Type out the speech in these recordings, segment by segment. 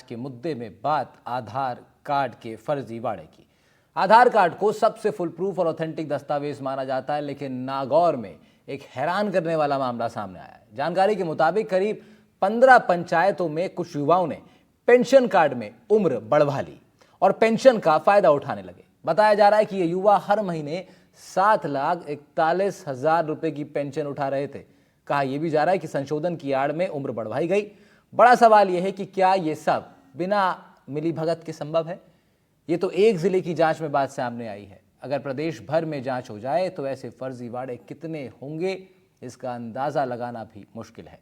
के मुद्दे में बात आधार कार्ड के फर्जीवाड़े की। आधार कार्ड को सबसे फुल प्रूफ और ऑथेंटिक दस्तावेज माना जाता है, लेकिन नागौर में एक हैरान करने वाला मामला सामने आया है। जानकारी के मुताबिक करीब 15 पंचायतों में कुछ युवाओं ने पेंशन कार्ड में उम्र बढ़वा ली और पेंशन का फायदा उठाने लगे। बताया जा रहा है कि ये युवा हर महीने 7,41,000 रुपए की पेंशन उठा रहे थे। कहा यह भी जा रहा है कि संशोधन की आड़ में उम्र बढ़वाई गई। बड़ा सवाल यह है कि क्या यह सब बिना मिलीभगत के संभव है? ये तो एक जिले की जांच में बात सामने आई है। अगर प्रदेश भर में जांच हो जाए तो ऐसे फर्जीवाड़े कितने होंगे, इसका अंदाजा लगाना भी मुश्किल है।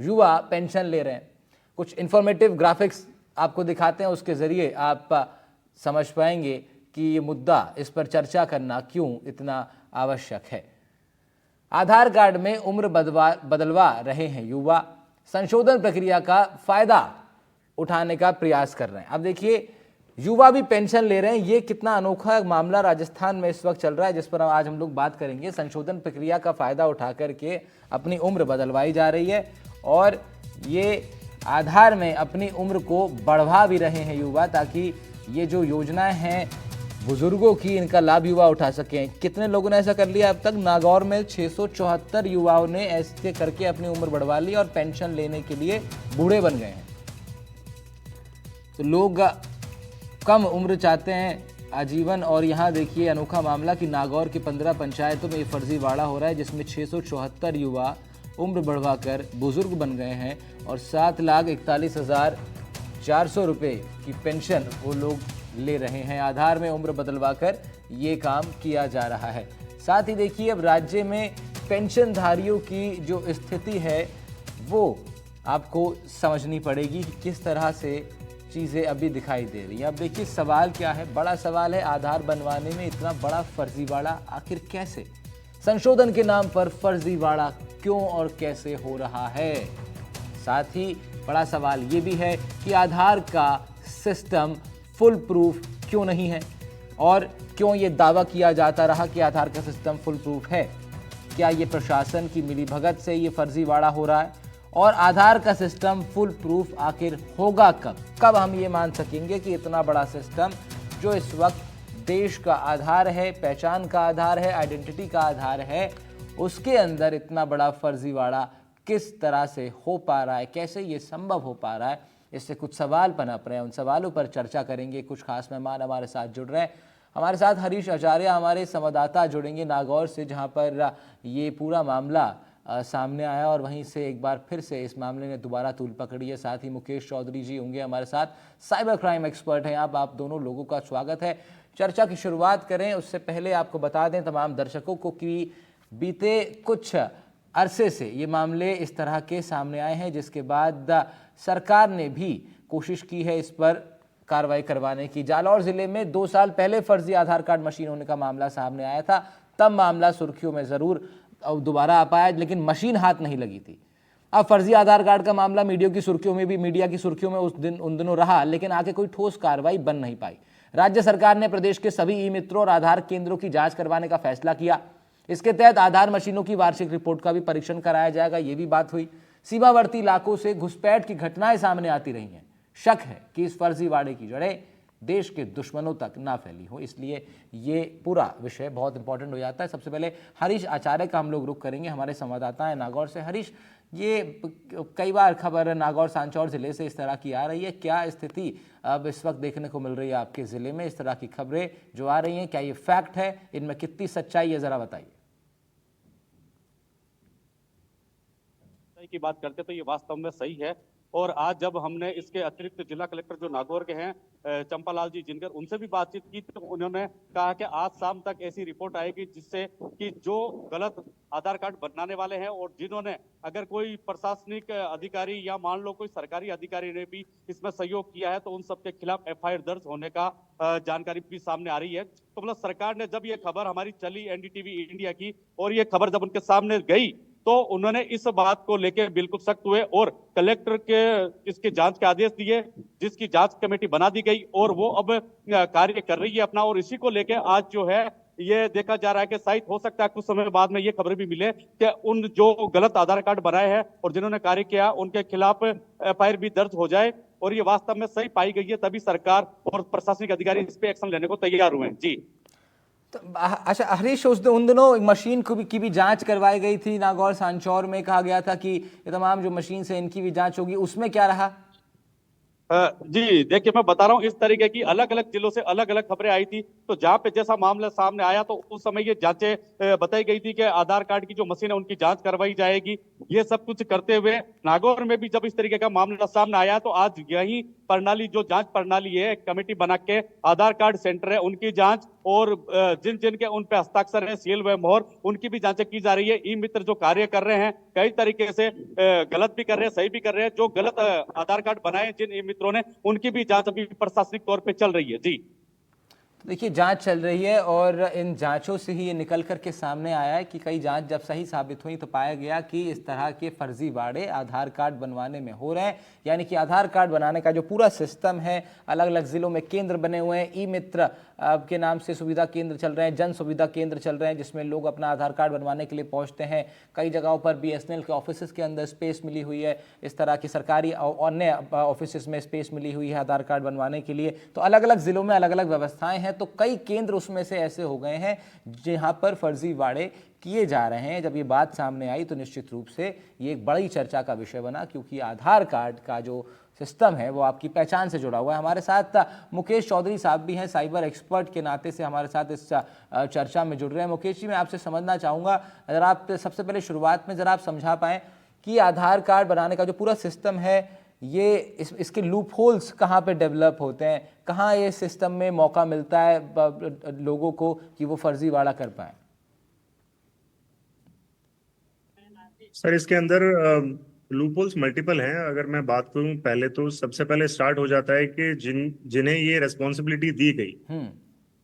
युवा पेंशन ले रहे हैं। कुछ इंफॉर्मेटिव ग्राफिक्स आपको दिखाते हैं, उसके जरिए आप समझ पाएंगे कि ये मुद्दा, इस पर चर्चा करना क्यों इतना आवश्यक है। आधार कार्ड में उम्र बदलवा रहे हैं युवा, संशोधन प्रक्रिया का फायदा उठाने का प्रयास कर रहे हैं। अब देखिए, युवा भी पेंशन ले रहे हैं। ये कितना अनोखा मामला राजस्थान में इस वक्त चल रहा है, जिस पर आज हम लोग बात करेंगे। संशोधन प्रक्रिया का फायदा उठा करके अपनी उम्र बदलवाई जा रही है और ये आधार में अपनी उम्र को बढ़वा भी रहे हैं युवा, ताकि ये जो योजनाएं हैं बुजुर्गों की, इनका लाभ युवा उठा सकें। कितने लोगों ने ऐसा कर लिया अब तक? नागौर में 674 युवाओं ने ऐसे करके अपनी उम्र बढ़वा ली और पेंशन लेने के लिए बूढ़े बन गए हैं। तो लोग कम उम्र चाहते हैं आजीवन। और यहाँ देखिए अनोखा मामला कि नागौर की 15 पंचायतों में ये फर्जीवाड़ा हो रहा है, जिसमें 674 युवा उम्र बढ़वाकर बुजुर्ग बन गए हैं और 7,41,400 रुपये की पेंशन वो लोग ले रहे हैं। आधार में उम्र बदलवाकर ये काम किया जा रहा है। साथ ही देखिए, अब राज्य में पेंशनधारियों की जो स्थिति है वो आपको समझनी पड़ेगी कि किस तरह से चीज़ें अभी दिखाई दे रही हैं। अब देखिए सवाल क्या है, बड़ा सवाल है, आधार बनवाने में इतना बड़ा फर्जीवाड़ा आखिर कैसे? संशोधन के नाम पर फर्जीवाड़ा क्यों और कैसे हो रहा है? साथ ही बड़ा सवाल ये भी है कि आधार का सिस्टम फुल प्रूफ क्यों नहीं है और क्यों ये दावा किया जाता रहा कि आधार का सिस्टम फुल प्रूफ है? क्या ये प्रशासन की मिलीभगत से ये फर्जीवाड़ा हो रहा है? और आधार का सिस्टम फुल प्रूफ आखिर होगा कब? कब हम ये मान सकेंगे कि इतना बड़ा सिस्टम जो इस वक्त देश का आधार है, पहचान का आधार है, आइडेंटिटी का आधार है, उसके अंदर इतना बड़ा फर्जीवाड़ा किस तरह से हो पा रहा है? कैसे ये संभव हो पा रहा है? इससे कुछ सवाल पनप रहे हैं। उन सवालों पर चर्चा करेंगे। कुछ खास मेहमान हमारे साथ जुड़ रहे हैं। हमारे साथ हरीश आचार्य, हमारे संवाददाता, जुड़ेंगे नागौर से, जहां पर ये पूरा मामला सामने आया और वहीं से एक बार फिर से इस मामले ने दोबारा तूल पकड़ी है। साथ ही मुकेश चौधरी जी होंगे हमारे साथ, साइबर क्राइम एक्सपर्ट हैं। आप दोनों लोगों का स्वागत है। चर्चा की शुरुआत करें उससे पहले आपको बता दें तमाम दर्शकों को कि बीते कुछ अरसे से ये मामले इस तरह के सामने आए हैं, जिसके बाद सरकार ने भी कोशिश की है इस पर कार्रवाई करवाने की। जालौर जिले में 2 साल पहले फर्जी आधार कार्ड मशीन होने का मामला सामने आया था। तब मामला सुर्खियों में जरूर दोबारा आ पाया, लेकिन मशीन हाथ नहीं लगी थी। अब फर्जी आधार कार्ड का मामला मीडिया की सुर्खियों में उन दिनों रहा, लेकिन आगे कोई ठोस कार्रवाई बन नहीं पाई। राज्य सरकार ने प्रदेश के सभी ई मित्रों और आधार केंद्रों की जांच करवाने का फैसला किया। इसके तहत आधार मशीनों की वार्षिक रिपोर्ट का भी परीक्षण कराया जाएगा, ये भी बात हुई। सीमावर्ती इलाकों से घुसपैठ की घटनाएं सामने आती रही हैं। शक है कि इस फर्जीवाड़े की जड़ें देश के दुश्मनों तक ना फैली हो, इसलिए ये पूरा विषय बहुत इंपॉर्टेंट हो जाता है। सबसे पहले हरीश आचार्य का हम लोग रुख करेंगे, हमारे संवाददाता हैं नागौर से। हरीश, ये कई बार खबर नागौर सांचौर जिले से इस तरह की आ रही है, क्या स्थिति अब इस वक्त देखने को मिल रही है आपके जिले में? इस तरह की खबरें जो आ रही हैं, क्या ये फैक्ट है? इनमें कितनी सच्चाई है, जरा बताइए। की बात करते तो ये वास्तव में सही है। और आज जब हमने इसके अतिरिक्त जिला कलेक्टर जो नागौर के हैं चंपालाल जी जिनकर, उनसे भी बातचीत की तो उन्होंने कहा कि आज शाम तक ऐसी रिपोर्ट आएगी जिससे कि जो गलत आधार कार्ड बनाने वाले हैं और जिन्होंने, अगर कोई प्रशासनिक अधिकारी या मान लो कोई सरकारी अधिकारी ने भी इसमें सहयोग किया है, तो उन सबके खिलाफ एफआईआर दर्ज होने का जानकारी भी सामने आ रही है। तो मतलब सरकार ने जब ये खबर हमारी चली एनडीटीवी इंडिया की और ये खबर जब उनके सामने गई तो उन्होंने इस बात को लेकर बिल्कुल सख्त हुए और कलेक्टर के इसके जांच के आदेश दिए, जिसकी जांच कमेटी बना दी गई और वो अब कार्य कर रही है अपना। और इसी को लेकर आज जो है ये देखा जा रहा है कि शायद हो सकता है कुछ समय बाद में ये खबरें भी मिले कि उन जो गलत आधार कार्ड बनाए हैं और जिन्होंने कार्य किया उनके खिलाफ एफआईआर भी दर्ज हो जाए और ये वास्तव में सही पाई गई है, तभी सरकार और प्रशासनिक अधिकारी इस पे एक्शन लेने को तैयार हुए हैं। जी तो अच्छा हरीश, उन दिनों एक मशीन की भी जांच करवाई गई थी नागौर सांचौर में, कहा गया था कि ये तमाम जो मशीन से इनकी भी जांच होगी, उसमें क्या रहा? जी देखिए, मैं बता रहा हूँ, इस तरीके की अलग अलग जिलों से अलग अलग खबरें आई थी। तो जहां पे जैसा मामला सामने आया तो उस समय ये जांचें बताई गई थी कि आधार कार्ड की जो मशीन है उनकी जांच करवाई जाएगी। ये सब कुछ करते हुए नागौर में भी जब इस तरीके का मामला सामने आया तो आज यही प्रणाली, जो जांच प्रणाली है, एक कमेटी बना के आधार कार्ड सेंटर है उनकी जांच और जिन जिन के उन पे हस्ताक्षर है, सील व मोहर, उनकी भी जांचें की जा रही है। ई मित्र जो कार्य कर रहे हैं कई तरीके से गलत भी कर रहे हैं, सही भी कर रहे हैं। जो गलत आधार कार्ड बनाए जिन ई मित्रों ने, उनकी भी जांच अभी प्रशासनिक तौर पे चल रही है। जी तो देखिए जांच चल रही है और इन जांचों से ही ये निकल कर के सामने आया है कि कई जांच जब सही साबित हुई तो पाया गया कि इस तरह के फर्जीवाड़े आधार कार्ड बनवाने में हो रहे हैं। यानी कि आधार कार्ड बनाने का जो पूरा सिस्टम है, अलग अलग ज़िलों में केंद्र बने हुए हैं, ई मित्र के नाम से सुविधा केंद्र चल रहे हैं, जन सुविधा केंद्र चल रहे हैं, जिसमें लोग अपना आधार कार्ड बनवाने के लिए पहुँचते हैं। कई जगहों पर BSNL के ऑफिस के अंदर स्पेस मिली हुई है, इस तरह की सरकारी और अन्य ऑफिस में स्पेस मिली हुई है आधार कार्ड बनवाने के लिए। तो अलग अलग ज़िलों में अलग अलग व्यवस्थाएँ हैं। तो कई केंद्र उसमें से ऐसे हो गए हैं जहां पर फर्जीवाड़े किए जा रहे हैं। जब ये बात सामने आई तो निश्चित रूप से ये एक बड़ी चर्चा का विषय बना, क्योंकि आधार कार्ड का जो सिस्टम है वो आपकी पहचान से जुड़ा हुआ है। हमारे साथ मुकेश चौधरी साहब भी हैं, साइबर एक्सपर्ट के नाते से हमारे साथ इस चर्चा में जुड़ रहे हैं। मुकेश जी, मैं आपसे समझना चाहूँगा, अगर आप सबसे पहले शुरुआत में ज़रा आप समझा पाएँ कि आधार कार्ड बनाने का जो पूरा सिस्टम है, ये इसके लूप होल्स कहाँ पे डेवलप होते हैं, कहाँ ये सिस्टम में मौका मिलता है लोगों को कि वो फर्जीवाड़ा कर पाए? सर, इसके अंदर लूपहोल्स मल्टीपल हैं। अगर मैं बात करूं, पहले तो सबसे पहले स्टार्ट हो जाता है कि जिन्हें ये रेस्पॉन्सिबिलिटी दी गई,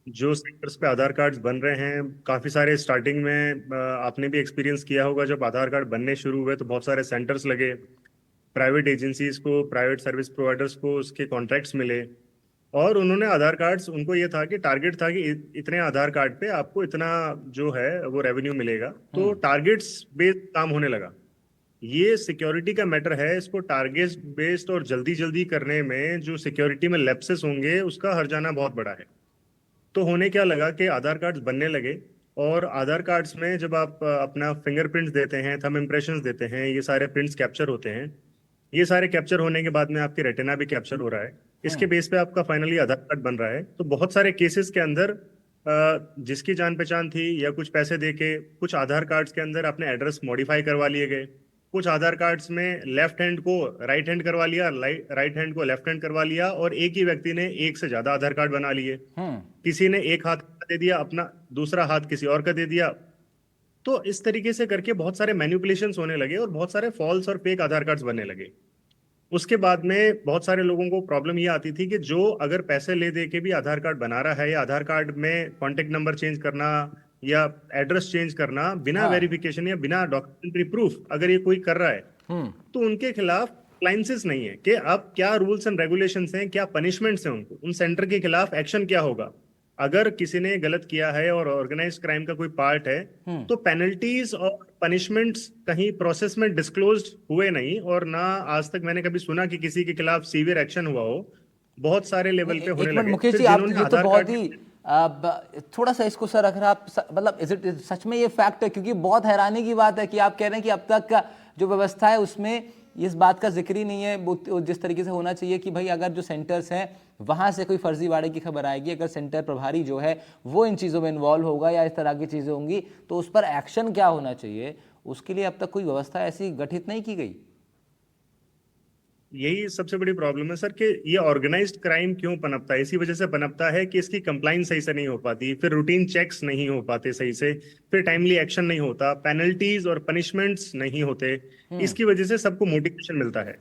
जो सेक्टर्स पे आधार कार्ड्स बन रहे हैं, काफी सारे स्टार्टिंग में आपने भी एक्सपीरियंस किया होगा, जब आधार कार्ड बनने शुरू हुए तो बहुत सारे सेंटर्स लगे, प्राइवेट एजेंसीज को, प्राइवेट सर्विस प्रोवाइडर्स को उसके कॉन्ट्रैक्ट्स मिले और उन्होंने आधार कार्ड्स, उनको ये था कि टारगेट था कि इतने आधार कार्ड पे आपको इतना जो है वो रेवेन्यू मिलेगा। तो टारगेट्स बेस्ड काम होने लगा। ये सिक्योरिटी का मैटर है, इसको टारगेट बेस्ड और जल्दी जल्दी करने में जो सिक्योरिटी में लैप्सेस होंगे उसका हर्जाना बहुत बड़ा है। तो होने क्या लगा कि आधार कार्ड्स बनने लगे और आधार कार्ड्स में जब आप अपना फिंगरप्रिंट्स देते हैं, थंब इम्प्रेशंस देते हैं, ये सारे प्रिंट्स कैप्चर होते हैं। ये सारे कैप्चर होने के बाद में आपकी रेटिना भी कैप्चर हो रहा है। इसके बेस पे आपका फाइनली आधार कार्ड बन रहा है। तो बहुत सारे केसेस के अंदर जिसकी जान पहचान थी या कुछ पैसे देके कुछ आधार कार्ड्स के अंदर अपने एड्रेस मॉडिफाई करवा लिए गए, कुछ आधार कार्ड्स में लेफ्ट हैंड को राइट हैंड करवा लिया, राइट हैंड को लेफ्ट हैंड करवा लिया और एक ही व्यक्ति ने एक से ज्यादा आधार कार्ड बना लिए। किसी ने एक हाथ का दे दिया अपना, दूसरा हाथ किसी और का दे दिया। तो इस तरीके से करके बहुत सारे मैनिपुलेशंस होने लगे और बहुत सारे फॉल्स और फेक आधार कार्ड्स बनने लगे। उसके बाद में बहुत सारे लोगों को प्रॉब्लम ये आती थी कि जो अगर पैसे ले दे के भी आधार कार्ड बना रहा है या आधार कार्ड में कॉन्टेक्ट नंबर चेंज करना या एड्रेस चेंज करना बिना वेरिफिकेशन या बिना डॉक्यूमेंट्री प्रूफ अगर ये कोई कर रहा है तो उनके खिलाफ क्लाइंसेस नहीं है कि अब क्या रूल्स एंड रेगुलेशंस हैं, क्या पनिशमेंट्स हैं, उनको उन सेंटर के खिलाफ एक्शन क्या होगा। अगर किसी ने गलत किया है और ऑर्गेनाइज्ड क्राइम का कोई पार्ट है तो पेनल्टीज और पनिशमेंट्स कहीं प्रोसेस में डिस्क्लोज्ड हुए नहीं और ना आज तक मैंने कभी सुना कि किसी के खिलाफ सीवियर एक्शन हुआ हो। बहुत सारे लेवल पे होने लगे। मुकेश जी, आप ये तो बहुत ही थोड़ा सा इसको सर अगर आप मतलब सच में ये फैक्ट है, क्योंकि बहुत हैरानी की बात है कि आप कह रहे हैं कि अब तक का जो व्यवस्था है उसमें इस बात का जिक्र ही नहीं है जिस तरीके से होना चाहिए कि भाई अगर जो सेंटर्स हैं वहाँ से कोई फर्जीवाड़े की खबर आएगी, अगर सेंटर प्रभारी जो है वो इन चीज़ों में इन्वॉल्व होगा या इस तरह की चीज़ें होंगी तो उस पर एक्शन क्या होना चाहिए, उसके लिए अब तक कोई व्यवस्था ऐसी गठित नहीं की गई। यही सबसे बड़ी प्रॉब्लम है सर कि ये ऑर्गेनाइज्ड क्राइम क्यों पनपता है। इसी वजह से पनपता है कि इसकी कंप्लाइंस सही से नहीं हो पाती, फिर रूटीन चेक्स नहीं हो पाते सही से, फिर टाइमली एक्शन नहीं होता, पेनल्टीज और पनिशमेंट्स नहीं होते। इसकी वजह से सबको मोटिवेशन मिलता है।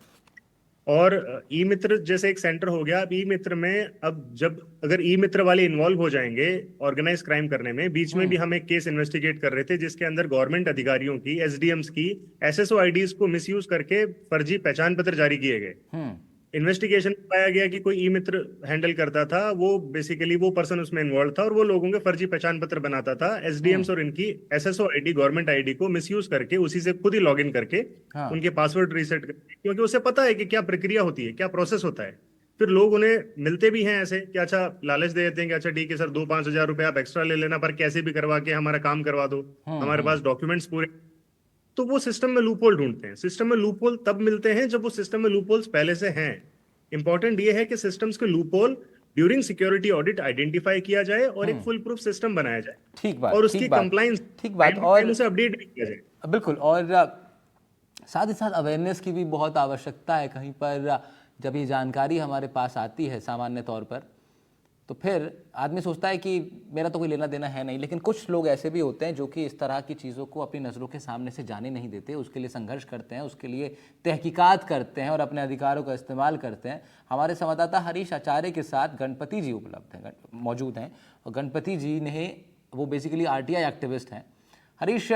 और ई मित्र जैसे एक सेंटर हो गया, अब ई मित्र में अब जब अगर ई मित्र वाले इन्वॉल्व हो जाएंगे ऑर्गेनाइज क्राइम करने में, बीच में भी हम एक केस इन्वेस्टिगेट कर रहे थे जिसके अंदर गवर्नमेंट अधिकारियों की, एसडीएम्स की, एसएसओ आईडीज को मिसयूज करके फर्जी पहचान पत्र जारी किए गए। इन्वेस्टिगेशन में पाया गया कि कोई ई मित्र हैंडल करता था, वो बेसिकली वो पर्सन उसमें इन्वॉल्व था और वो लोगों के फर्जी पहचान पत्र बनाता था, एसडीएम्स और इनकी एसएसओ आईडी, गवर्नमेंट आईडी को मिसयूज करके उसी से खुद ही लॉगिन करके हाँ। उनके पासवर्ड रीसेट करके, क्योंकि उसे पता है कि क्या प्रक्रिया होती है, क्या प्रोसेस होता है। फिर लोग उन्हें मिलते भी हैं ऐसे कि अच्छा लालच दे देते हैं कि अच्छा ठीक है सर 2-5 हज़ार रुपए आप एक्स्ट्रा ले लेना, पर कैसे भी करवा के हमारा काम करवा दो, हमारे पास डॉक्यूमेंट्स पूरे। तो वो सिस्टम में लूपहोल ढूंढते हैं। सिस्टम में लूपहोल तब मिलते हैं जब वो सिस्टम में लूपहोल्स पहले से हैं। इंपॉर्टेंट ये है कि सिस्टम्स के loophole during security audit identify किया जाए और एक फुल प्रूफ सिस्टम बनाया जाए। ठीक बात, और उसकी ठीक बात, कंप्लायंस ठीक बात। और उसे अपडेट भी किया जाए। बिल्कुल, और साथ ही साथ अवेयरनेस की भी बहुत आवश्यकता है। कहीं पर जब ये जानकारी हमारे पास आती है सामान्य तौर पर, तो फिर आदमी सोचता है कि मेरा तो कोई लेना देना है नहीं, लेकिन कुछ लोग ऐसे भी होते हैं जो कि इस तरह की चीज़ों को अपनी नज़रों के सामने से जाने नहीं देते, उसके लिए संघर्ष करते हैं, उसके लिए तहकीकात करते हैं और अपने अधिकारों का इस्तेमाल करते हैं। हमारे संवाददाता हरीश आचार्य के साथ गणपति जी उपलब्ध हैं, मौजूद हैं, और गणपति जी ने वो बेसिकली आरटीआई एक्टिविस्ट हैं। हरीश,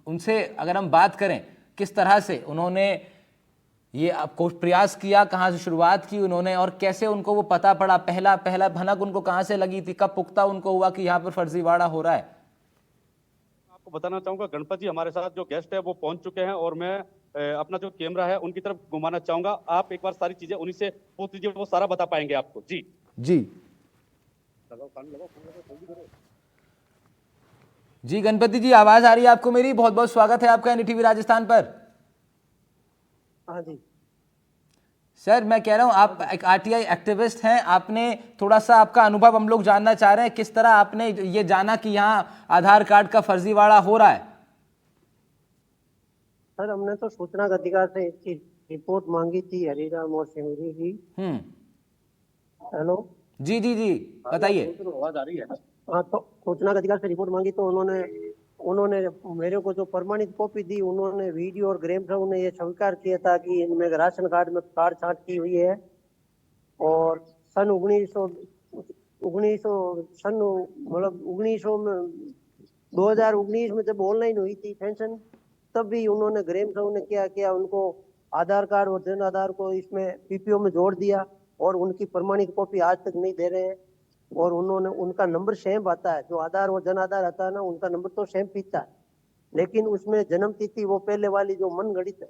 उनसे अगर हम बात करें किस तरह से उन्होंने ये आपको प्रयास किया, कहाँ से शुरुआत की उन्होंने, और कैसे उनको वो पता पड़ा, पहला भनक उनको कहाँ से लगी थी, कब पुख्ता उनको हुआ कि यहाँ पर फर्जीवाड़ा हो रहा है? आपको बताना चाहूंगा गणपति जी हमारे साथ जो गेस्ट है वो पहुंच चुके हैं और मैं अपना जो कैमरा है उनकी तरफ घुमाना चाहूंगा। आप एक बार सारी चीजें उन्हीं से पूछ लीजिए, वो सारा बता पाएंगे आपको। जी जी जी गणपति जी, आवाज आ रही है आपको मेरी? बहुत बहुत स्वागत है आपका एनडीटीवी राजस्थान पर। हाँ जी सर, मैं कह रहा हूं आप एक आरटीआई एक्टिविस्ट हैं, आपने थोड़ा सा आपका अनुभव हम लोग जानना चाह रहे हैं, किस तरह आपने ये जाना कि यहाँ आधार कार्ड का फर्जीवाड़ा हो रहा है? सर, हमने तो सूचना का अधिकार से इसकी रिपोर्ट मांगी थी हरिराम और सिमरी जी। हेलो जी जी जी, बताइए। आवाज आ रही है? हाँ, तो सूचना का अधिकार से रिपोर्ट मांगी तो उन्होंने मेरे को जो प्रमाणित कॉपी दी, उन्होंने वीडियो और ग्रेम साहब ने ये स्वीकार किया था कि इनमें राशन कार्ड में कार्ड छांट की हुई है। और सन 1900 मतलब 1900 में 2019 में जब ऑनलाइन हुई थी पेंशन, तब भी उन्होंने ग्रेम साहब ने क्या किया, उनको आधार कार्ड और जन आधार को इसमें पीपीओ में जोड़ दिया और उनकी प्रमाणित कॉपी आज तक नहीं दे रहे हैं। और उन्होंने उनका नंबर सेम आता है, जो आधार और जन आधार आता है ना, उनका नंबर तो सेम पीता है, लेकिन उसमें जन्म तिथि वो पहले वाली जो मन गणित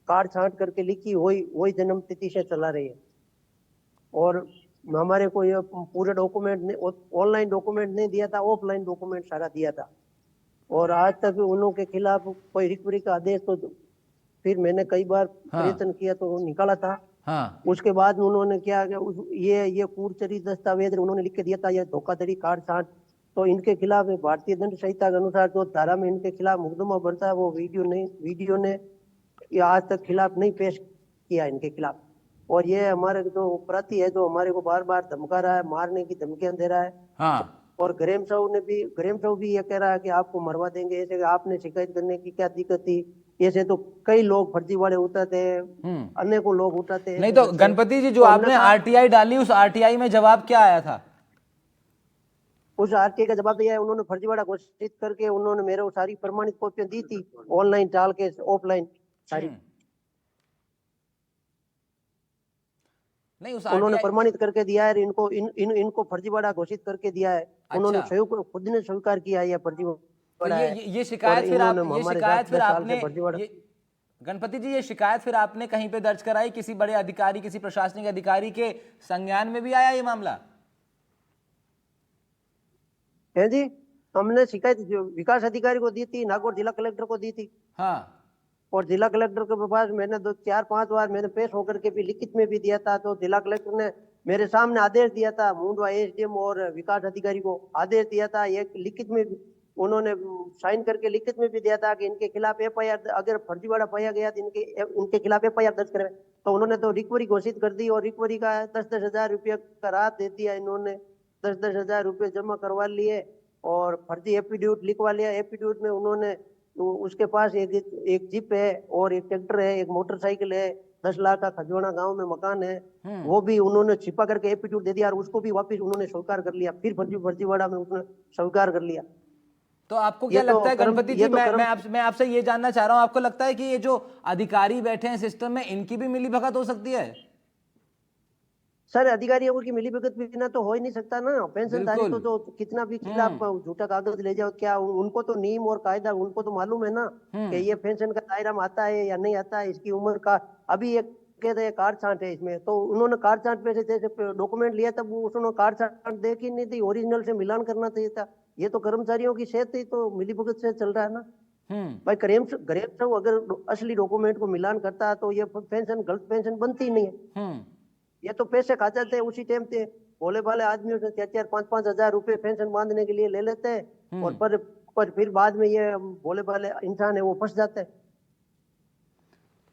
कार्ड छांट करके लिखी वही जन्म तिथि से चला रही है। और हमारे को ये पूरे डॉक्यूमेंट ऑनलाइन डॉक्यूमेंट नहीं दिया था, ऑफलाइन डॉक्यूमेंट सारा दिया था। और आज तक उन्हों के खिलाफ कोई रिकवरी का आदेश तो फिर मैंने कई बार प्रयत्न किया तो निकाला था। हाँ। उसके बाद उन्होंने क्या ये कूड़चरी दस्तावेज उन्होंने लिख के दिया था, ये धोखाधड़ी कार्ड छांट। तो इनके खिलाफ भारतीय दंड संहिता के अनुसार जो धारा में इनके खिलाफ मुकदमा बनता है, वो वीडियो ने आज तक खिलाफ नहीं पेश किया इनके खिलाफ। और ये हमारे जो अपराधी है, जो हमारे को बार बार धमका रहा है, मारने की धमकियां दे रहा है। हाँ। और ग्रेम साहब भी ये कह रहा है कि आपको मरवा देंगे, ऐसे आपने शिकायत करने की क्या दिक्कत थी। ऐसे तो कई लोग फर्जीवाड़े उठाते हैं, अनेकों लोग उठाते हैं। नहीं तो गणपति जी, जो आपने आरटीआई डाली, उस आरटीआई में जवाब क्या आया था? उस आरटीआई का जवाब दिया है, उन्होंने फर्जीवाड़ा घोषित करके उन्होंने मेरे को सारी प्रमाणित कॉपियां दी थी, ऑनलाइन डाल के ऑफलाइन सारी। नहीं, उस उन्होंने प्रमाणित करके दिया है, इनको फर्जीवाड़ा घोषित करके दिया है। उन्होंने खुद ने स्वीकार किया है फर्जीवाड़ा है। ये शिकायत फिर आपने गणपति जी, ये शिकायत फिर आपने कहीं पे दर्ज कराई? किसी बड़े अधिकारी, किसी प्रशासनिक अधिकारी के संज्ञान में भी आया ये मामला? है जी, हमने शिकायत विकास अधिकारी को दी थी, नागौर जिला कलेक्टर को दी थी। हाँ। और जिला कलेक्टर के पास मैंने 4-5 बार मैंने पेश होकर के भी लिखित में भी दिया था। तो जिला कलेक्टर ने मेरे सामने आदेश दिया था, मुंडवा एसडीएम और विकास अधिकारी को आदेश दिया था, एक लिखित में उन्होंने साइन करके लिखित में भी दिया था कि इनके खिलाफ एफआईआर, अगर फर्जीवाड़ा पाया गया तो इनके खिलाफ एफआईआर दर्ज करें। तो उन्होंने तो रिकवरी घोषित कर दी और रिकवरी का 10-10 हजार रुपये का राहत दे दिया। इन्होंने 10-10 हजार रुपये जमा करवा लिए और फर्जी एफिडेविट लिखवा लिया। एफिडेविट में उन्होंने तो उसके पास एक जीप है और एक ट्रैक्टर है, एक मोटरसाइकिल है, 10 लाख का खजवाना गांव में मकान है, वो भी उन्होंने छिपा करके एफिडेविट दे दिया और उसको भी वापस उन्होंने स्वीकार कर लिया। फिर फर्जीवाड़ा में उसने स्वीकार कर लिया। तो आपको क्या लगता है गणपति जी, मैं आपसे ये जानना चाह रहा हूं, आपको लगता है कि ये जो अधिकारी बैठे हैं सिस्टम में, इनकी भी मिली भगत हो सकती है? सर अधिकारियों की मिलीभगत बिना तो हो ही नहीं सकता ना। पेंशनधारी तो बिल्कुल। जो कितना भी खिलाफ झूठा कागज ले जाओ, क्या उनको तो नियम और कायदा उनको तो मालूम है ना कि ये पेंशन का दायरा में आता है या नहीं आता है, इसकी उम्र का। अभी एक कहते हैं काट छांट है इसमें, तो उन्होंने काट छांट पे से जैसे डॉक्यूमेंट लिया तब उन्होंने काट छांट देखी नहीं थी, ओरिजिनल से मिलान करना चाहिए था। ये तो कर्मचारियों की सेहत ही तो मिलीभगत से चल रहा है ना हम्म। भाई। ग्रेम अगर असली डॉक्यूमेंट को मिलान करता है तो ये पेंशन गलत पेंशन बनती ही नहीं है। हम्म। ये तो पैसे खा जाते हैं उसी टाइम पे, भोले भाले आदमियों से 4-4 5-5 हजार रुपए पेंशन बांधने के लिए ले लेते हैं, और पर फिर बाद में ये भोले भाले इंसान है वो फंस जाते हैं।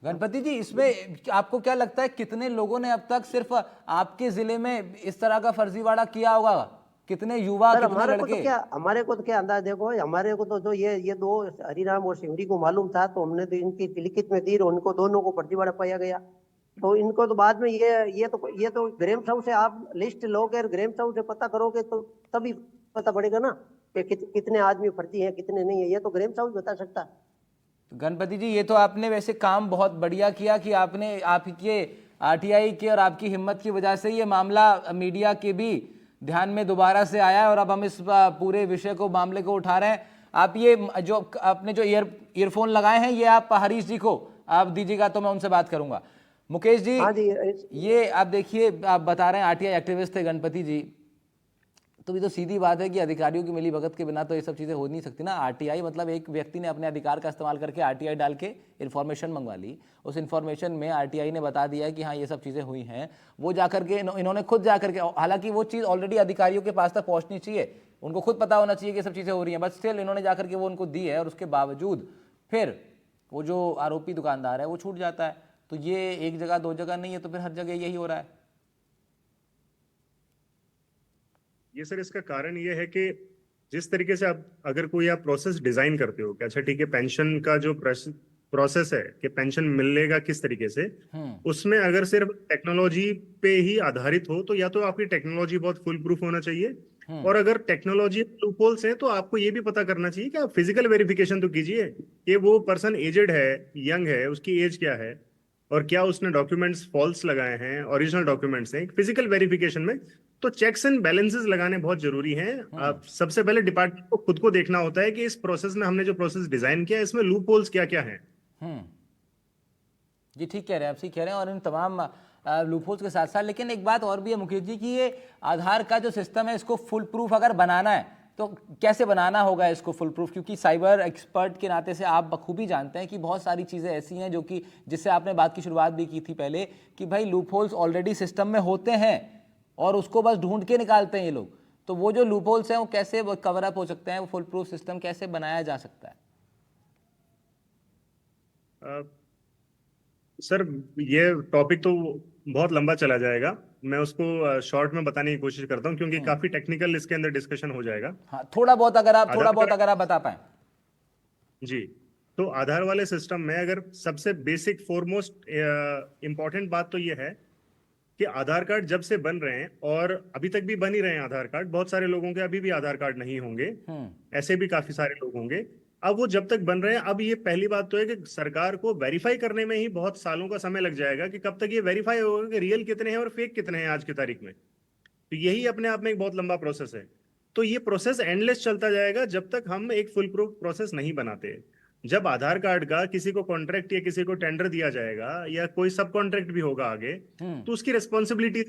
गणपति जी, इसमें आपको क्या लगता है कितने लोगों ने अब तक सिर्फ आपके जिले में इस तरह का फर्जीवाड़ा किया होगा? कितने युवा, सर कितने लड़के? हमारे को तो क्या अंदाज, देखो हमारे को तो जो ये दो हरिराम और सिमरी को मालूम था, तो हमने तो इनकी लिखित में दी और उनको दोनों को फर्जीवाड़ा पाया गया। तो इनको तो बाद में ये तो ग्राम सभा से आप लिस्ट लोगे और ग्राम सभा से पता करोगे तो तभी पता पड़ेगा ना कि कितने आदमी फर्जी हैं कितने नहीं है। ये तो ग्राम सभा ही बता सकता है। गणपति जी, ये तो आपने वैसे काम बहुत बढ़िया किया कि आपने आपके आरटीआई के और आपकी हिम्मत की वजह से ये मामला मीडिया के भी ध्यान में दोबारा से आया है और अब हम इस पूरे विषय को, मामले को उठा रहे हैं। आप ये जो आपने जो ईयरफोन लगाए हैं, ये आप हरीश जी को आप दीजिएगा तो मैं उनसे बात करूंगा। मुकेश जी, हाँ जी, ये आप देखिए, आप बता रहे हैं आरटीआई एक्टिविस्ट थे गणपति जी, तो ये तो सीधी बात है कि अधिकारियों की मिलीभगत के बिना तो ये सब चीज़ें हो नहीं सकती ना। आरटीआई मतलब एक व्यक्ति ने अपने अधिकार का इस्तेमाल करके आरटीआई डाल के इन्फॉर्मेशन मंगवा ली, उस इन्फॉर्मेशन में आरटीआई ने बता दिया है कि हाँ ये सब चीज़ें हुई हैं, वो जाकर के इन्होंने खुद जाकर के, हालांकि वो चीज़ ऑलरेडी अधिकारियों के पास तक पहुँचनी चाहिए, उनको खुद पता होना चाहिए कि ये सब चीज़ें हो रही हैं, बट स्टिल इन्होंने जाकर के वो उनको दी है और उसके बावजूद फिर वो जो आरोपी दुकानदार है वो छूट जाता है। तो ये एक जगह दो जगह नहीं है, तो फिर हर जगह यही हो रहा है। ये सर इसका कारण ये है कि जिस तरीके से आप अगर कोई आप प्रोसेस डिजाइन करते हो कि अच्छा ठीक है पेंशन का जो प्रोसेस है कि पेंशन मिलेगा किस तरीके से, उसमें अगर सिर्फ टेक्नोलॉजी पे ही आधारित हो तो या तो आपकी टेक्नोलॉजी बहुत फुल प्रूफ होना चाहिए, और अगर टेक्नोलॉजी लूपहोल्स है तो आपको ये भी पता करना चाहिए कि आप फिजिकल वेरिफिकेशन तो कीजिए कि वो पर्सन एजेड है, यंग है, उसकी एज क्या है और क्या उसने डॉक्यूमेंट्स फॉल्स लगाए हैं, ओरिजिनल डॉक्यूमेंट्स हैं। फिजिकल वेरिफिकेशन में तो चेक्स एंड बैलेंसेस लगाने बहुत जरूरी हैं। आप सबसे पहले डिपार्टमेंट को खुद को देखना होता है कि इस प्रोसेस में हमने जो प्रोसेस डिजाइन किया इसमें लूप होल्स क्या क्या हैं। जी ठीक कह रहे हैं आप, सही कह रहे हैं। और इन तमाम लूपहोल्स के साथ साथ लेकिन एक बात और भी है मुकेश जी कि ये आधार का जो सिस्टम है इसको फुल प्रूफ अगर बनाना है तो कैसे बनाना होगा इसको फुल प्रूफ? क्योंकि साइबर एक्सपर्ट के नाते से आप बखूबी जानते हैं कि बहुत सारी चीज़ें ऐसी हैं जो कि जिससे आपने बात की शुरुआत भी की थी पहले कि भाई लूपहोल्स ऑलरेडी सिस्टम में होते हैं और उसको बस ढूंढ के निकालते हैं ये लोग। तो वो जो लूपहोल्स हैं वो कैसे कवर अप हो सकते हैं, वो फुल प्रूफ सिस्टम कैसे बनाया जा सकता है? सर ये टॉपिक तो बहुत लंबा चला जाएगा, मैं उसको शॉर्ट में बताने की कोशिश करता हूँ क्योंकि काफी टेक्निकल इसके अंदर डिस्कशन हो जाएगा। हाँ, थोड़ा बहुत अगर आप बता पाए। जी, तो आधार वाले सिस्टम में अगर सबसे बेसिक फॉरमोस्ट इंपॉर्टेंट बात तो ये है कि आधार कार्ड जब से बन रहे हैं, और अभी तक भी बन ही रहे हैं आधार कार्ड, बहुत सारे लोगों के अभी भी आधार कार्ड नहीं होंगे, ऐसे भी काफी सारे लोग होंगे। अब वो जब तक बन रहे हैं, अब ये पहली बात तो है कि सरकार को वेरीफाई करने में ही बहुत सालों का समय लग जाएगा कि कब तक ये वेरीफाई होगा कि रियल कितने हैं और फेक कितने हैं आज की तारीख में। तो यही अपने आप में एक बहुत लंबा प्रोसेस है। तो ये प्रोसेस एंडलेस चलता जाएगा जब तक हम एक फुल प्रूफ प्रोसेस नहीं बनाते। जब आधार कार्ड का किसी को कॉन्ट्रैक्ट या किसी को टेंडर दिया जाएगा या कोई सब कॉन्ट्रैक्ट भी होगा आगे, तो उसकी रिस्पॉन्सिबिलिटी,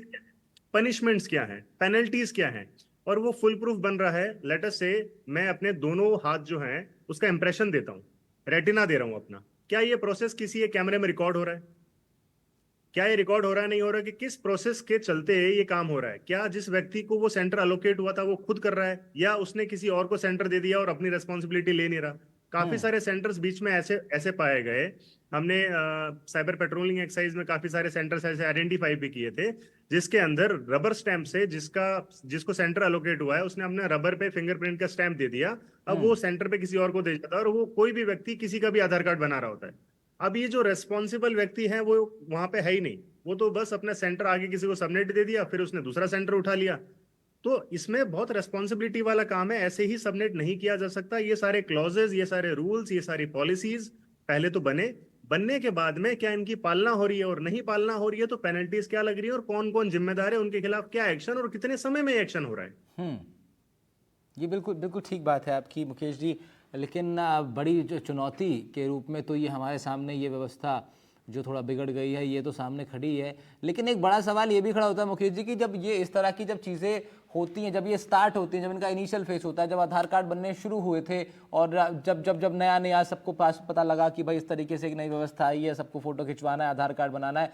पनिशमेंट्स क्या है, पेनल्टीज क्या है, और वो फुल प्रूफ बन रहा है। लेट अस से मैं अपने दोनों हाथ जो हैं उसका इंप्रेशन देता हूँ, रेटिना दे रहा हूँ अपना, क्या ये प्रोसेस किसी एक कैमरे में रिकॉर्ड हो रहा है, क्या ये रिकॉर्ड हो रहा है, नहीं हो रहा है, कि किस प्रोसेस के चलते ये काम हो रहा है, क्या जिस व्यक्ति को वो सेंटर अलोकेट हुआ था वो खुद कर रहा है या उसने किसी और को सेंटर दे दिया और अपनी रेस्पॉन्सिबिलिटी ले नहीं रहा। काफी सारे सेंटर्स बीच में ऐसे ऐसे पाए गए। हमने साइबर पेट्रोलिंग एक्सरसाइज में काफी सारे सेंटर्स ऐसे आइडेंटिफाई भी किए थे जिसके अंदर रबर स्टैंप से जिसको सेंटर अलोकेट हुआ है उसने अपने रबर पे फिंगरप्रिंट का स्टैंप दे दिया, अब वो सेंटर पे किसी और को दे जाता है और वो कोई भी व्यक्ति किसी का भी आधार कार्ड बना रहा होता है। अब ये जो रेस्पॉन्सिबल व्यक्ति है वो वहां पे है ही नहीं, वो तो बस अपना सेंटर आगे किसी को सबनेट दे दिया, फिर उसने दूसरा सेंटर उठा लिया। तो इसमें बहुत रेस्पॉन्सिबिलिटी वाला काम है, ऐसे ही सबनेट नहीं किया जा सकता। ये सारे क्लॉजेज, ये सारे रूल्स, ये सारी पॉलिसीज पहले तो बने, बनने के बाद में क्या इनकी पालना हो रही है और नहीं पालना हो रही है तो पेनल्टीज क्या लग रही है और कौन कौन जिम्मेदार है, उनके खिलाफ क्या एक्शन और कितने समय में एक्शन हो रहा है। ये बिल्कुल बिल्कुल ठीक बात है आपकी मुकेश जी। लेकिन बड़ी जो चुनौती के रूप में तो ये हमारे सामने ये व्यवस्था जो थोड़ा बिगड़ गई है ये तो सामने खड़ी है। लेकिन एक बड़ा सवाल ये भी खड़ा होता है मुकेश जी कि जब ये इस तरह की जब चीज़ें होती हैं, जब ये स्टार्ट होती हैं, जब इनका इनिशियल फेस होता है, जब आधार कार्ड बनने शुरू हुए थे और जब जब जब नया नया सबको पास पता लगा कि भाई इस तरीके से एक नई व्यवस्था आई है, सबको फ़ोटो खिंचवाना है, आधार कार्ड बनाना है,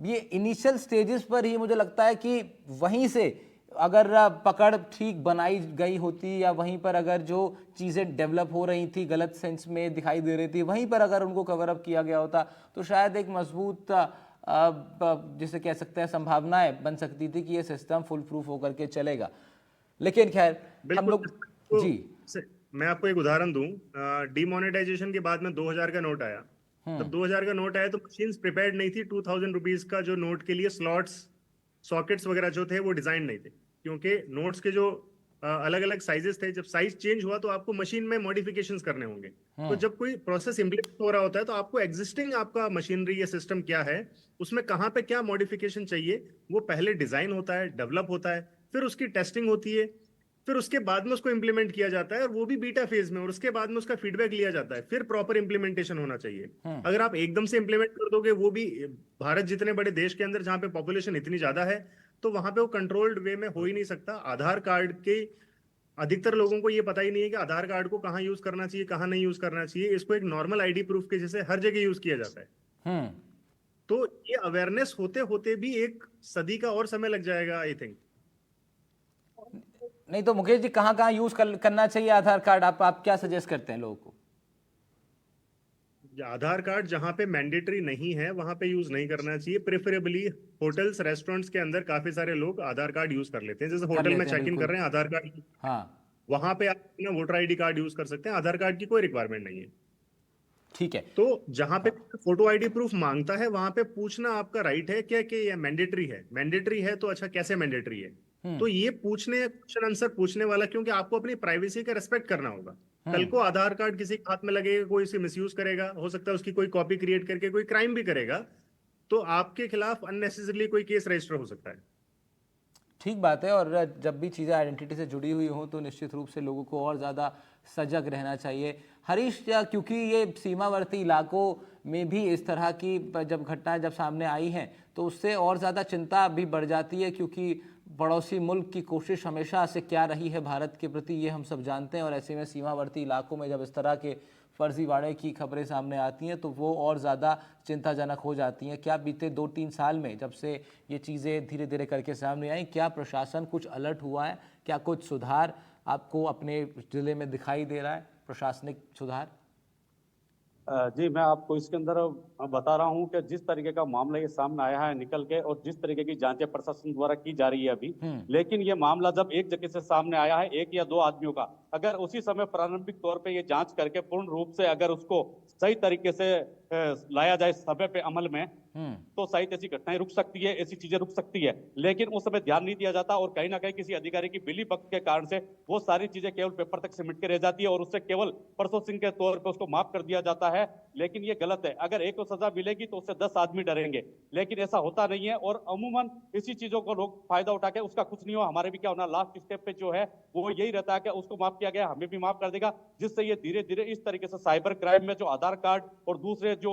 ये इनिशियल स्टेजेस पर ही मुझे लगता है कि वहीं से अगर पकड़ ठीक बनाई गई होती या वहीं पर अगर जो चीज़ें डेवलप हो रही थी गलत सेंस में दिखाई दे रही थी वहीं पर अगर उनको कवर अप किया गया होता तो शायद एक मजबूत जिसे कह सकते हैं संभावनाएं बन सकती थी कि ये सिस्टम फुल प्रूफ होकर के चलेगा। लेकिन खैर हम लोग जी मैं आपको एक उदाहरण दूं, डीमोनेटाइजेशन के बाद में 2000 का नोट आया। तब 2000 का नोट आया तो मशीन्स प्रिपेयर्ड नहीं थी 2000 रुपीज का जो नोट के लिए स्लॉट्स सॉकेट्स वगैरह जो थे वो डिजाइन नहीं थे, क्योंकि नोट्स के जो अलग अलग साइजेस थे, जब साइज चेंज हुआ तो आपको मशीन में मॉडिफिकेशंस करने होंगे। तो जब कोई प्रोसेस इंप्लीमेंट हो रहा होता है तो आपको एग्जिस्टिंग आपका मशीनरी या सिस्टम क्या है, उसमें कहाँ पे क्या मॉडिफिकेशन चाहिए, वो पहले डिजाइन होता है, डेवलप होता है, फिर उसकी टेस्टिंग होती है, फिर उसके बाद में उसको इंप्लीमेंट किया जाता है और वो भी बीटा फेज में, और उसके बाद में उसका फीडबैक लिया जाता है, फिर प्रॉपर इंप्लीमेंटेशन होना चाहिए। अगर आप एकदम से इंप्लीमेंट कर दोगे, वो भी भारत जितने बड़े देश के अंदर जहां पे पॉपुलेशन इतनी ज्यादा है, तो वहां पे वो कंट्रोल्ड वे में हो ही नहीं सकता। आधार कार्ड के अधिकतर लोगों को ये पता ही नहीं है कि आधार कार्ड को कहाँ यूज करना चाहिए, कहाँ नहीं यूज करना चाहिए। इसको एक नॉर्मल आईडी प्रूफ के जैसे हर जगह यूज किया जाता है। तो ये अवेयरनेस होते होते भी एक सदी का और समय लग जाएगा आई थिंक। नहीं तो मुकेश जी कहाँ कहाँ यूज करना चाहिए आधार कार्ड, आप क्या सजेस्ट करते हैं लोगों को? आधार कार्ड जहां पे मैंडेटरी नहीं है वहां पे यूज नहीं करना चाहिए। प्रेफरेबली होटल्स रेस्टोरेंट्स के अंदर काफी सारे लोग आधार कार्ड यूज कर लेते हैं, जैसे होटल में चेक इन कर रहे हैं आधार कार्ड, हाँ वहां पे आप अपना वोटर आईडी कार्ड यूज कर सकते हैं, आधार कार्ड की कोई रिक्वायरमेंट नहीं है। ठीक है। तो जहां पे फोटो आईडी प्रूफ मांगता है वहां पे पूछना आपका राइट है क्या कि ये मैंडेटरी है। मैंडेटरी है तो अच्छा कैसे मैंडेटरी है, तो ये पूछने क्वेश्चन आंसर पूछने वाला, क्योंकि आपको अपनी प्राइवेसी का रेस्पेक्ट करना होगा। कल को आधार कार्ड किसी के हाथ में लगेगा, कोई इसे मिसयूज करेगा, हो सकता है उसकी कोई कॉपी क्रिएट करके कोई क्राइम भी करेगा, तो आपके खिलाफ अननेसेसरली कोई केस रजिस्टर हो सकता है। ठीक बात है। और जब भी चीज़ें आइडेंटिटी से जुड़ी हुई हों तो निश्चित रूप से लोगों को और ज़्यादा सजग रहना चाहिए। हरीश, क्योंकि ये सीमावर्ती इलाकों में भी इस तरह की जब घटनाएं जब सामने आई हैं तो उससे और ज़्यादा चिंता भी बढ़ जाती है, क्योंकि पड़ोसी मुल्क की कोशिश हमेशा से क्या रही है भारत के प्रति ये हम सब जानते हैं। और ऐसे में सीमावर्ती इलाकों में जब इस तरह के फर्जीवाड़े की खबरें सामने आती हैं तो वो और ज़्यादा चिंताजनक हो जाती हैं। क्या बीते 2-3 साल में जब से ये चीज़ें धीरे धीरे करके सामने आई, क्या प्रशासन कुछ अलर्ट हुआ है? क्या कुछ सुधार आपको अपने ज़िले में दिखाई दे रहा है, प्रशासनिक सुधार? जी, मैं आपको इसके अंदर बता रहा हूं कि जिस तरीके का मामला ये सामने आया है निकल के, और जिस तरीके की जांचें प्रशासन द्वारा की जा रही है अभी, लेकिन ये मामला जब एक जगह से सामने आया है, एक या दो आदमियों का, अगर उसी समय प्रारंभिक तौर पे ये जांच करके पूर्ण रूप से अगर उसको सही तरीके से लाया जाए समय पे अमल में, तो शायद ऐसी घटनाएं रुक सकती है, ऐसी चीजें रुक सकती है। लेकिन उस समय ध्यान नहीं दिया जाता और कहीं ना कहीं किसी अधिकारी की बिली पक्ष के कारण से वो सारी चीजें केवल पेपर तक सिमट के रह जाती है और उससे केवल प्रोसेसिंग के तौर पर उसको माफ कर दिया जाता है। लेकिन ये गलत है। अगर एक को सजा मिलेगी तो उससे 10 आदमी डरेंगे, लेकिन ऐसा होता नहीं है। और अमूमन इसी चीजों को लोग फायदा उठा के उसका कुछ नहीं हो, हमारे भी क्या होना, लास्ट स्टेप पे जो है वो यही रहता है कि उसको माफ किया गया, हमें भी माफ कर देगा, जिससे ये धीरे धीरे इस तरीके से साइबर क्राइम में जो आधार कार्ड और दूसरे जो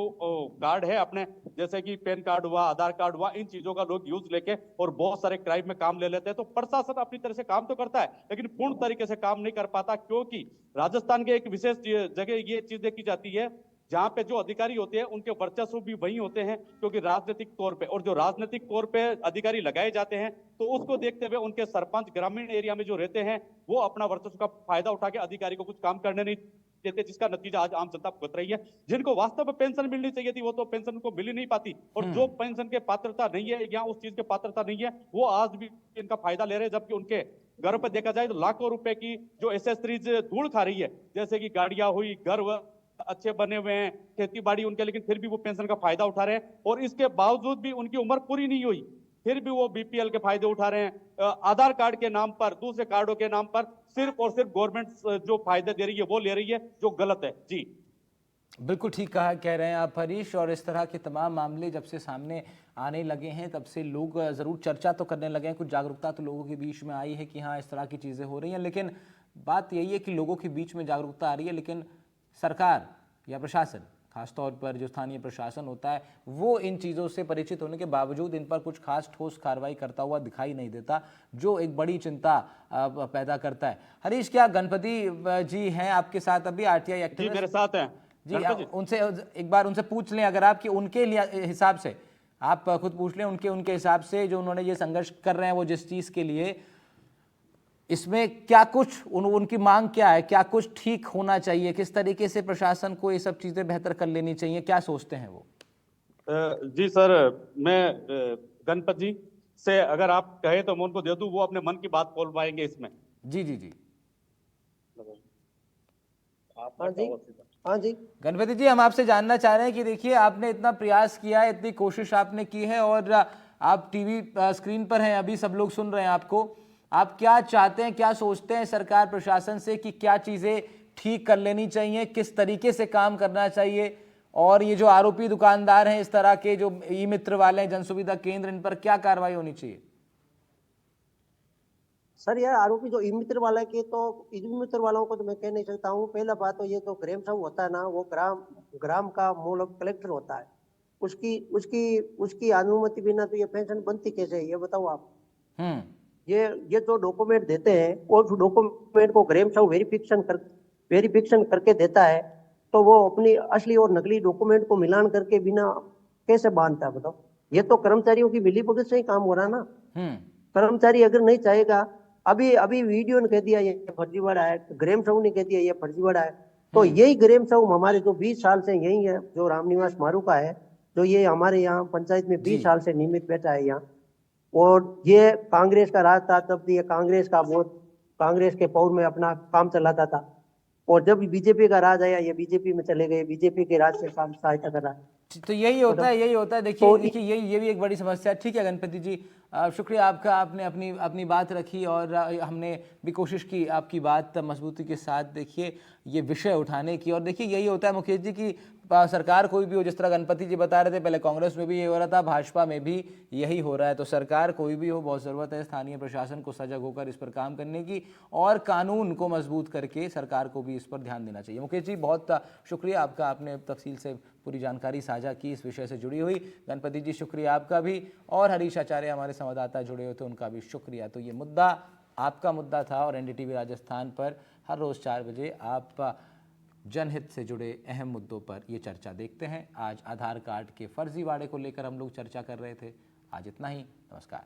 कार्ड है अपने, जैसे कि पैन कार्ड हुआ, आधार कार्ड हुआ, इन चीजों का लोग यूज लेके और बहुत सारे क्राइम में काम ले लेते हैं। तो प्रशासन अपनी तरह से काम तो करता है लेकिन पूर्ण तरीके से काम नहीं कर पाता, क्योंकि राजस्थान के एक विशेष जगह ये चीज देखी जाती है जहां पे जो अधिकारी होते हैं उनके वर्चस्व भी वही होते हैं, क्योंकि राजनीतिक तौर पे, और जो राजनीतिक तौर पे अधिकारी लगाए जाते हैं तो उसको देखते हुए उनके सरपंच ग्रामीण एरिया में जो रहते हैं वो अपना वर्चस्व का फायदा उठा के अधिकारी को कुछ काम करने नहीं देते, जिसका नतीजा आज आम जनता भुगत रही है। जिनको वास्तव में पेंशन मिलनी चाहिए थी वो तो पेंशन को मिल ही नहीं पाती, और जो पेंशन के पात्रता नहीं है या उस चीज के पात्रता नहीं है वो आज भी इनका फायदा ले रहे हैं, जबकि उनके घरों पर देखा जाए तो लाखों रुपए की जो एसेसरीज धूल खा रही है, जैसे कि गाड़ियां हुई, घर अच्छे बने हुए हैं, खेती बाड़ी उनके, लेकिन फिर भी वो पेंशन का फायदा उठा रहे हैं और इसके बावजूद भी उनकी उम्र पूरी नहीं हुई फिर भी वो बीपीएल के फायदे उठा रहे हैं। आधार कार्ड के नाम पर, दूसरे कार्डों के नाम पर सिर्फ और सिर्फ गवर्नमेंट जो फायदे दे रही है वो ले रही है, जो गलत है। जी बिल्कुल ठीक कह रहे हैं आप हरीश। और इस तरह के तमाम मामले जब से सामने आने लगे हैं तब से लोग ज़रूर चर्चा तो करने लगे हैं, कुछ जागरूकता तो लोगों के बीच में आई है कि हाँ इस तरह की चीज़ें हो रही हैं। लेकिन बात यही है कि लोगों के बीच में जागरूकता आ रही है, लेकिन सरकार या प्रशासन, खासतौर पर जो स्थानीय प्रशासन होता है, वो इन चीज़ों से परिचित होने के बावजूद इन पर कुछ खास ठोस कार्रवाई करता हुआ दिखाई नहीं देता, जो एक बड़ी चिंता पैदा करता है। हरीश, क्या गणपति जी हैं आपके साथ अभी, आरटीआई जी एक्टिविस्ट? मेरे साथ हैं जी, गणपत जी। उनसे एक बार उनसे पूछ लें अगर आप, कि उनके हिसाब से, आप खुद पूछ लें उनके हिसाब से जो उन्होंने ये संघर्ष कर रहे हैं वो जिस चीज़ के लिए, इसमें क्या कुछ उनकी मांग क्या है, क्या कुछ ठीक होना चाहिए, किस तरीके से प्रशासन को ये सब चीज़ें बेहतर कर लेनी चाहिए, क्या सोचते हैं वो? जी सर, मैं गणपत जी से अगर आप कहे तो मैं उनको दे दूं, वो अपने मन की बात बोल पाएंगे इसमें। जी जी जी। हाँ जी, हाँ जी। गणपति जी, हम आपसे जानना चाह रहे हैं कि देखिए आपने इतना प्रयास किया है, इतनी कोशिश आपने की है, और आप टीवी स्क्रीन पर हैं, अभी सब लोग सुन रहे हैं आपको। आप क्या चाहते हैं, क्या सोचते हैं सरकार प्रशासन से कि क्या चीज़ें ठीक कर लेनी चाहिए, किस तरीके से काम करना चाहिए, और ये जो आरोपी दुकानदार हैं इस तरह के, जो ई मित्र वाले हैं, जन सुविधा केंद्र, इन पर क्या कार्रवाई होनी चाहिए? सर यार, आरोपी जो ई मित्र वाला के, तो ई मित्र वालों को तो मैं कह नहीं सकता हूँ। पहला बात तो ये, तो ग्राम सभा होता है ना, वो ग्राम ग्राम का मूल कलेक्टर होता है। उसकी उसकी उसकी अनुमति बिना तो ये पेंशन बनती कैसे है, ये बताओ आप। ये जो डॉक्यूमेंट देते हैं, वो डॉक्यूमेंट को ग्राम सभा वेरिफिकेशन करके देता है, तो वो अपनी असली और नकली डॉक्यूमेंट को मिलान करके बिना कैसे बांधता है, बताओ। ये तो कर्मचारियों की मिलीभगत से ही काम हो रहा है ना। कर्मचारी अगर नहीं चाहेगा, अभी अभी वीडियो ने कह दिया ये फर्जीवाड़ा है, ग्राम सभा ने कह दिया ये फर्जीवाड़ा है, तो यही ग्राम सभा हमारे जो 20 साल से यही है, जो रामनिवास मारू का है, जो ये हमारे यहाँ पंचायत में 20 साल से नियमित बैठा है यहाँ। और ये कांग्रेस का राज था, तब ये कांग्रेस का बहुत, कांग्रेस के पौर में अपना काम चलाता था, और जब बीजेपी का राज आया, ये बीजेपी में चले गए, बीजेपी के राज से काम सहायता कर रहा है। तो यही होता है, यही होता है। देखिए ये भी एक बड़ी समस्या है। ठीक है गणपति जी, शुक्रिया आपका, आपने अपनी अपनी बात रखी, और हमने भी कोशिश की आपकी बात मजबूती के साथ देखिए ये विषय उठाने की। और देखिए यही होता है मुकेश जी की सरकार कोई भी हो, जिस तरह गणपति जी बता रहे थे, पहले कांग्रेस में भी ये हो रहा था, भाजपा में भी यही हो रहा है। तो सरकार कोई भी हो, बहुत ज़रूरत है स्थानीय प्रशासन को सजग होकर इस पर काम करने की, और कानून को मजबूत करके सरकार को भी इस पर ध्यान देना चाहिए। मुकेश जी, बहुत शुक्रिया आपका, आपने तफसील से पूरी जानकारी साझा की, इस विषय से जुड़ी हुई। गणपति जी, शुक्रिया आपका भी, और हरीश आचार्य हमारे संवाददाता जुड़े हुए थे, उनका भी शुक्रिया। तो ये मुद्दा आपका मुद्दा था, और एनडीटीवी राजस्थान पर हर रोज़ 4 बजे आप जनहित से जुड़े अहम मुद्दों पर ये चर्चा देखते हैं। आज आधार कार्ड के फर्जीवाड़े को लेकर हम लोग चर्चा कर रहे थे। आज इतना ही, नमस्कार।